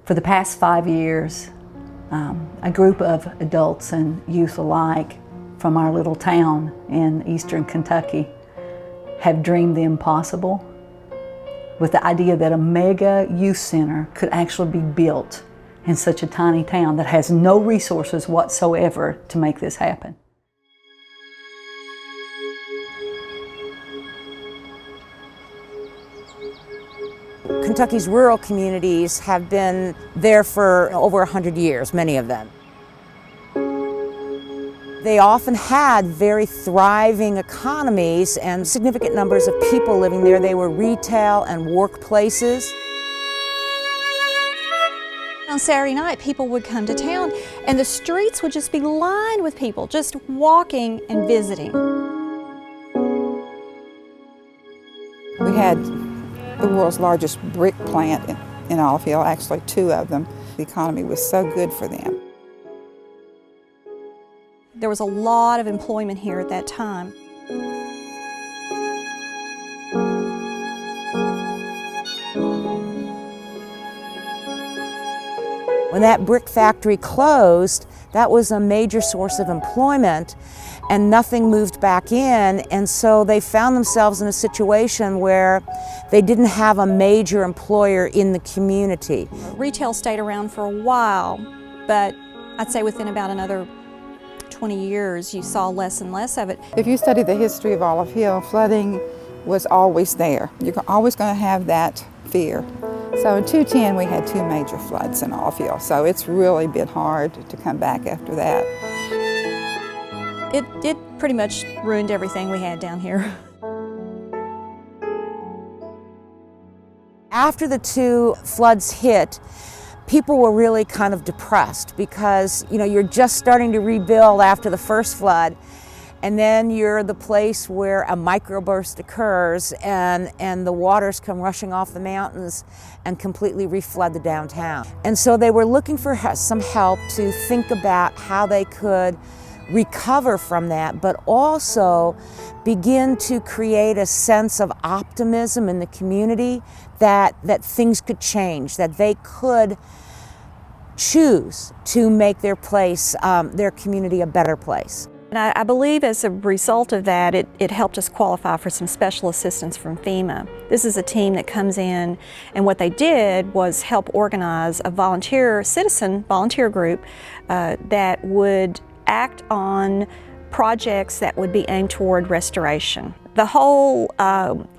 For the past 5 years, a group of adults and youth alike from our little town in eastern Kentucky have dreamed the impossible with the idea that a mega youth center could actually be built in such a tiny town that has no resources whatsoever to make this happen. Kentucky's rural communities have been there for over 100 years, many of them. They often had very thriving economies and significant numbers of people living there. They were retail and workplaces. On Saturday night, people would come to town and the streets would just be lined with people just walking and visiting. We had the world's largest brick plant in Olive Hill, actually 2 of them. The economy was so good for them. There was a lot of employment here at that time. When that brick factory closed, that was a major source of employment, and nothing moved back in, and so they found themselves in a situation where they didn't have a major employer in the community. Retail stayed around for a while, but I'd say within about another 20 years, you saw less and less of it. If you study the history of Olive Hill, flooding was always there. You're always going to have that fear. So in 2010, we had 2 major floods in Olive Hill, so it's really been hard to come back after that. It pretty much ruined everything we had down here. After the 2 floods hit, people were really kind of depressed because, you know, you're just starting to rebuild after the first flood, and then you're the place where a microburst occurs and the waters come rushing off the mountains and completely reflood the downtown. And so they were looking for some help to think about how they could recover from that, but also begin to create a sense of optimism in the community that things could change, that they could choose to make their place, their community a better place. And I believe as a result of that, it helped us qualify for some special assistance from FEMA. This is a team that comes in, and what they did was help organize a volunteer group that would act on projects that would be aimed toward restoration. The whole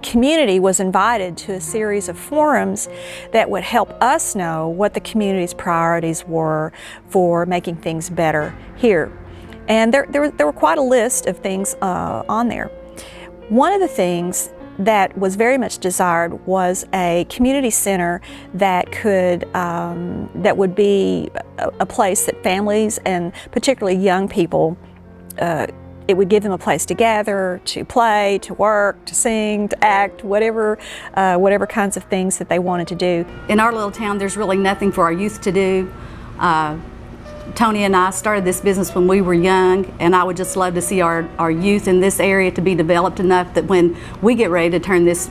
community was invited to a series of forums that would help us know what the community's priorities were for making things better here. And there were quite a list of things on there. One of the things that was very much desired was a community center that that would be a place that families and particularly young people, it would give them a place to gather, to play, to work, to sing, to act, whatever kinds of things that they wanted to do. In our little town, there's really nothing for our youth to do. Tony and I started this business when we were young, and I would just love to see our youth in this area to be developed enough that when we get ready to turn this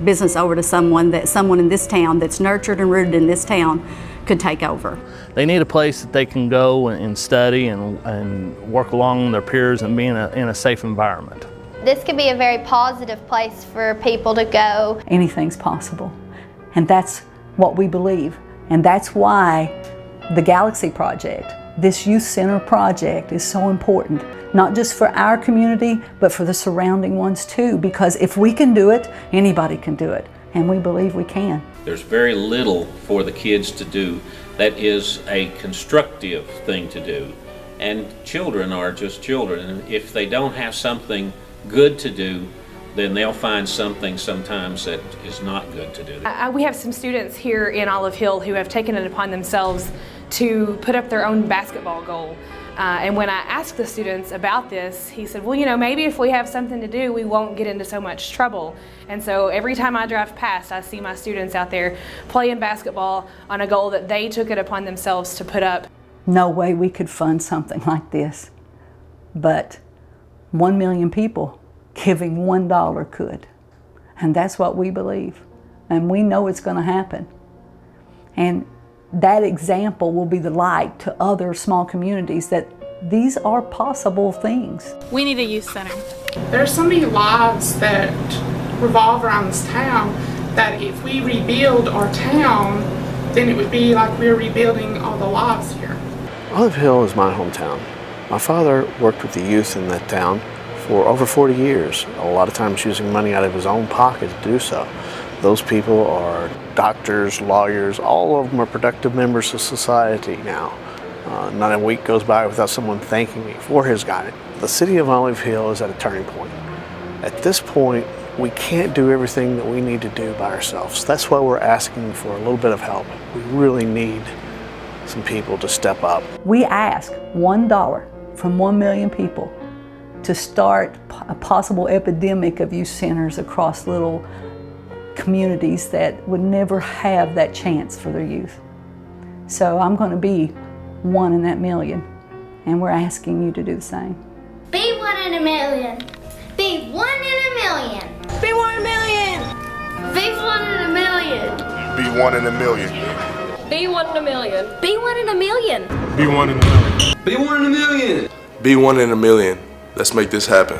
business over to someone in this town that's nurtured and rooted in this town could take over. They need a place that they can go and study and work along their peers and be in a safe environment. This could be a very positive place for people to go. Anything's possible, and that's what we believe, and that's why the Galaxy Project, this youth center project, is so important, not just for our community, but for the surrounding ones too, because if we can do it, anybody can do it, and we believe we can. There's very little for the kids to do that is a constructive thing to do, and children are just children, and if they don't have something good to do, then they'll find something sometimes that is not good to do. We have some students here in Olive Hill who have taken it upon themselves to put up their own basketball goal. And when I asked the students about this, he said, well, you know, maybe if we have something to do, we won't get into so much trouble. And so every time I drive past, I see my students out there playing basketball on a goal that they took it upon themselves to put up. No way we could fund something like this, but 1 million people giving $1 could. And that's what we believe. And we know it's going to happen. And that example will be the light to other small communities that these are possible things. We need a youth center. There's so many lives that revolve around this town that if we rebuild our town, then it would be like we're rebuilding all the lives here. Olive Hill is my hometown. My father worked with the youth in that town for over 40 years, a lot of times using money out of his own pocket to do so. Those people are doctors, lawyers, all of them are productive members of society now. Not a week goes by without someone thanking me for his guidance. The city of Olive Hill is at a turning point. At this point, we can't do everything that we need to do by ourselves. That's why we're asking for a little bit of help. We really need some people to step up. We ask $1 from 1 million people to start a possible epidemic of youth centers across little communities that would never have that chance for their youth. So I'm going to be one in that million, and we're asking you to do the same. Be one in a million. Be one in a million. Be 1 million. Be one in a million. Be one in a million. Be one in a million. Be one in a million. Be one in a million. Be one in a million. Be one in a million. Let's make this happen.